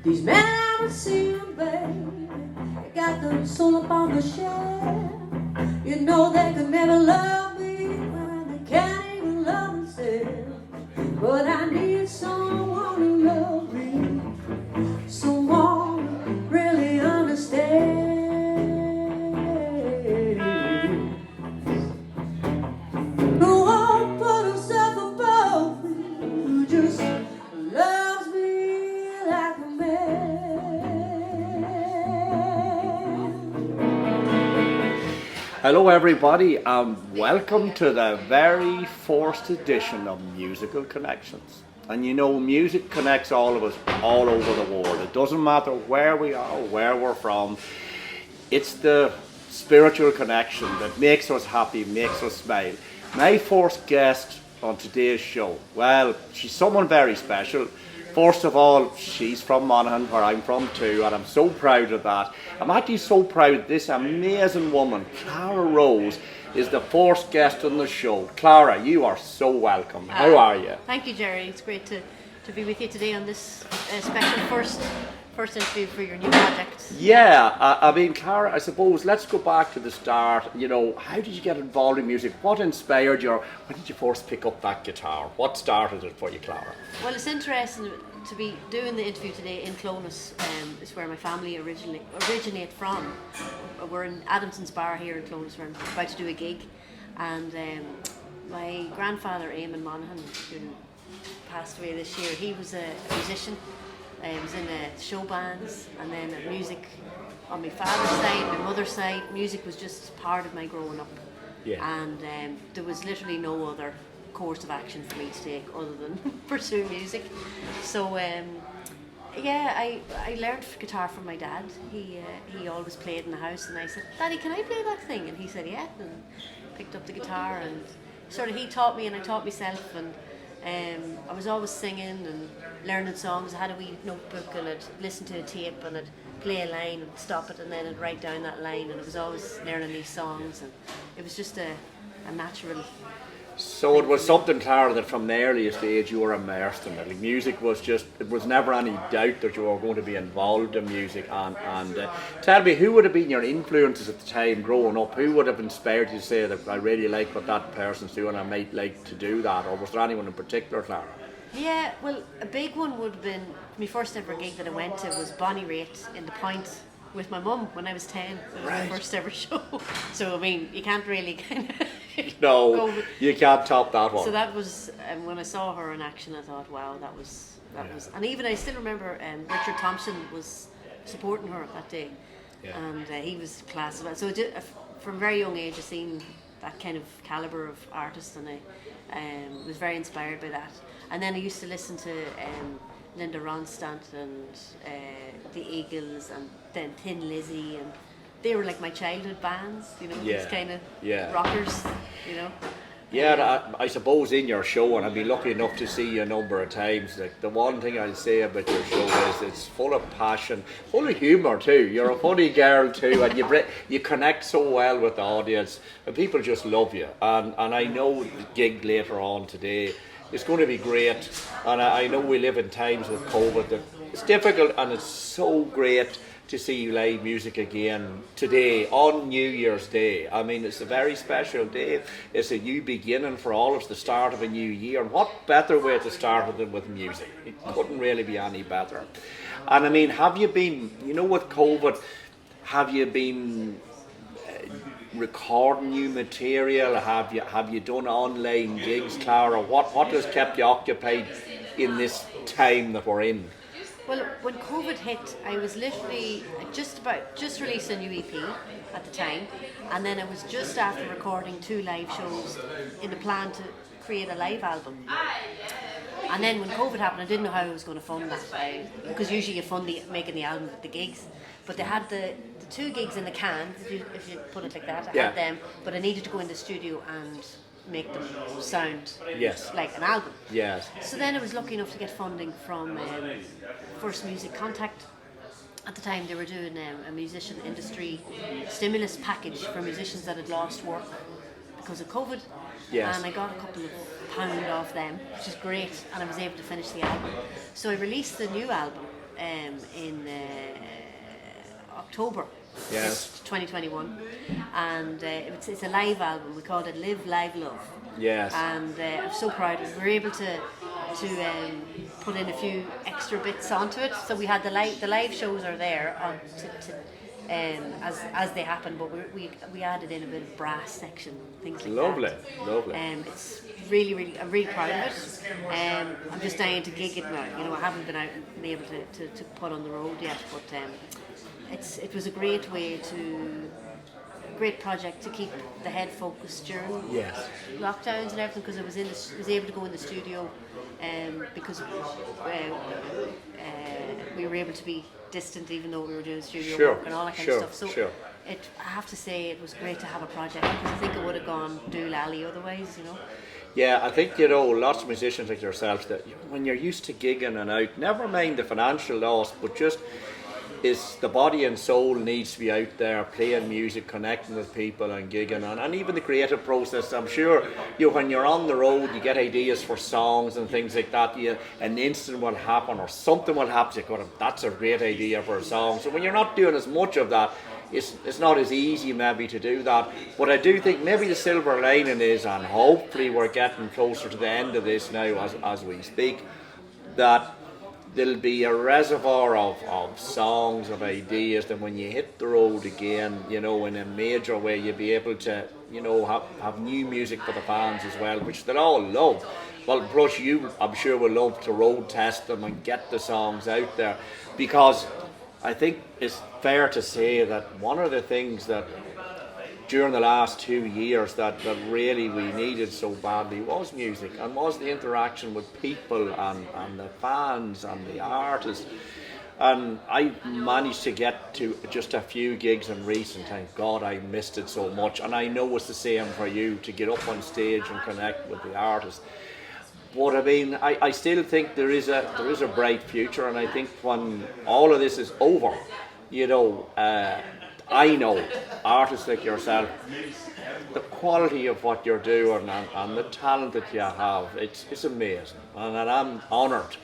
These men I would see them, baby, got the soul up on the shelf. You know they could never love me when they can't even love themselves. But I need someone to love me, someone who really understands. Who won't put himself above me, who just loves me like a man. Hello everybody and welcome to the very first edition of Musical Connections. And you know, music connects all of us all over the world. It doesn't matter where we are, where we're from. It's the spiritual connection that makes us happy, makes us smile. My first guest on today's show, well, she's someone very special. First of all, she's from Monaghan, where I'm from too, and I'm so proud of that. I'm actually so proud this amazing woman, Clara Rose, is the first guest on the show. Clara, you are so welcome. How are you? Thank you, Gerry. It's great to be with you today on this special first interview for your new project. Yeah, I mean, Clara, I suppose let's go back to the start. You know, how did you get involved in music? What inspired you? Or when did you first pick up that guitar? What started it for you, Clara? Well, it's interesting to be doing the interview today in Clones. Is where my family originate from. We're in Adamsons Bar here in Clones. We're about to do a gig, and my grandfather, Eamon Monaghan, who passed away this year, he was a musician. He was in show bands, and then music on my father's side, my mother's side. Music was just part of my growing up. Yeah. And there was literally no other course of action for me to take other than pursue music. So yeah, I learned guitar from my dad. He always played in the house, and I said, "Daddy, can I play that thing?" And he said, "Yeah," and picked up the guitar, and sort of he taught me and I taught myself, and I was always singing and learning songs. I had a wee notebook, and I'd listen to a tape, and I'd play a line and stop it, and then I'd write down that line, and I was always learning these songs, and it was just a natural. So it was something, Clara, that from the earliest age you were immersed in it. Like, music was just, it was never any doubt that you were going to be involved in music. And tell me, who would have been your influences at the time growing up? Who would have inspired you to say that I really like what that person's doing, I might like to do that? Or was there anyone in particular, Clara? Yeah, well, a big one would have been, my first ever gig that I went to was Bonnie Raitt in the Point with my mum when I was 10. It was Right. my first ever show. So, I mean, you can't really kind of... No, you can't top that one. So that was, when I saw her in action, I thought, wow, that was, and even I still remember Richard Thompson was supporting her that day, and he was class as well. So from a very young age, I seen that kind of caliber of artist, and I was very inspired by that. And then I used to listen to Linda Ronstadt and the Eagles, and then Thin Lizzy, and they were like my childhood bands, you know, these kind of rockers, you know. Yeah, I suppose in your show, and I've been lucky enough to see you a number of times, like, the one thing I'll say about your show is it's full of passion, full of humour too. You're a funny girl too, and you connect so well with the audience, and people just love you. And I know the gig later on today is going to be great, and I know we live in times with COVID that it's difficult, and it's so great to see live music again today on New Year's Day. I mean, it's a very special day. It's a new beginning for all of us, the start of a new year. And what better way to start it than with music? It couldn't really be any better. And I mean, have you been, you know, with COVID, have you been recording new material? Have you done online gigs, Clara? What has kept you occupied in this time that we're in? Well, when COVID hit, I was literally just released a new EP at the time, and then I was just after recording 2 live shows in the plan to create a live album. And then when COVID happened, I didn't know how I was going to fund that, because usually you fund making the album with the gigs. But they had the 2 gigs in the can, if you put it like that. I had them, but I needed to go in the studio and make them sound like an album. Yes. So then I was lucky enough to get funding from First Music Contact. At the time they were doing a musician industry stimulus package for musicians that had lost work because of COVID. Yes. And I got a couple of pound off them, which is great, and I was able to finish the album. So I released the new album in October. Yes. 2021, and it's a live album. We called it Live, Live, Love. Yes. And I'm so proud of it. We were able to put in a few extra bits onto it. So we had the live shows are there on as they happen, but we added in a bit of brass section, things like Lovely, that. lovely. It's really, I'm really proud of it. I'm just dying to gig it now. You know, I haven't been able to put on the road yet, but it was a great project to keep the head focused during lockdowns and everything, because I was able to go in the studio because we were able to be distant even though we were doing studio work and all that kind of stuff. So I have to say it was great to have a project, because I think it would have gone doolally otherwise, you know. Yeah, I think, you know, lots of musicians like yourself, that when you're used to gigging and out, never mind the financial loss, but just is the body and soul needs to be out there playing music, connecting with people and gigging, and even the creative process. I'm sure when you're on the road you get ideas for songs and things like that. An incident will happen or something will happen, you go, that's a great idea for a song. So when you're not doing as much of that, it's not as easy maybe to do that. But I do think maybe the silver lining is, and hopefully we're getting closer to the end of this now as we speak, that there'll be a reservoir of songs, of ideas, that when you hit the road again, you know, in a major way, you'll be able to, you know, have new music for the fans as well, which they'll all love. Well, plus you, I'm sure, will love to road test them and get the songs out there, because I think it's fair to say that one of the things that during the last 2 years that really we needed so badly was music, and was the interaction with people and the fans and the artists. And I managed to get to just a few gigs in recent times. God, I missed it so much, and I know it's the same for you, to get up on stage and connect with the artists. But I mean, I still think there is a bright future, and I think when all of this is over, you know, I know artists like yourself, the quality of what you're doing and the talent that you have, it's amazing, and I'm honoured,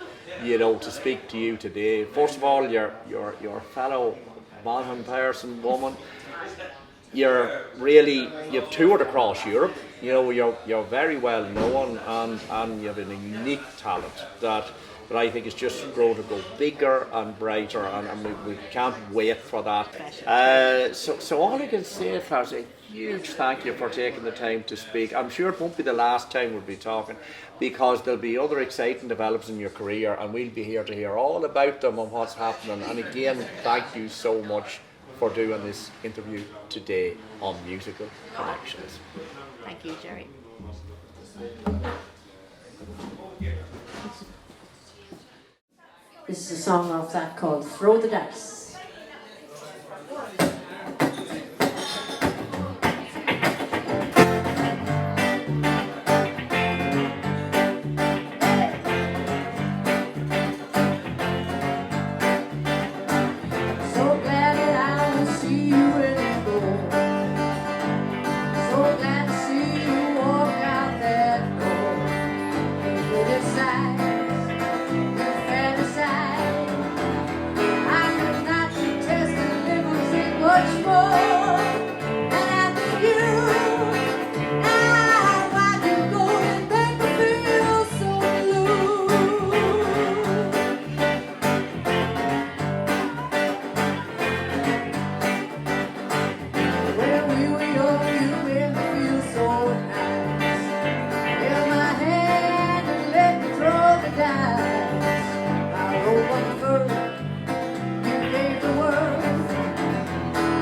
you know, to speak to you today. First of all, you're a fellow Monaghan person, woman. You've toured across Europe. You know, you're very well known, and you have a unique talent that I think is just going to go bigger and brighter, and we can't wait for that. So all I can say is a huge thank you for taking the time to speak. I'm sure it won't be the last time we'll be talking, because there'll be other exciting developments in your career, and we'll be here to hear all about them and what's happening. And again, thank you so much for doing this interview today on Musical Connections. Thank you, Gerry. This is a song off that called Throw the Dice.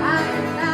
I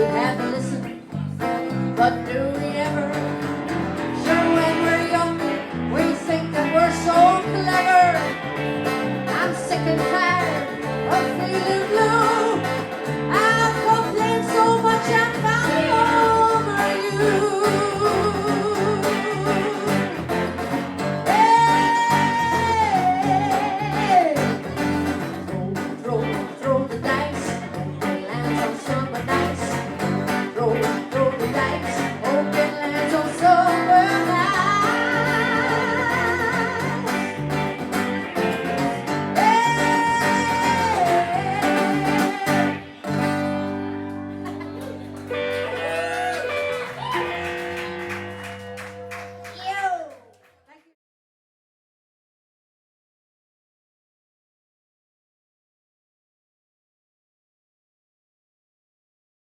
have the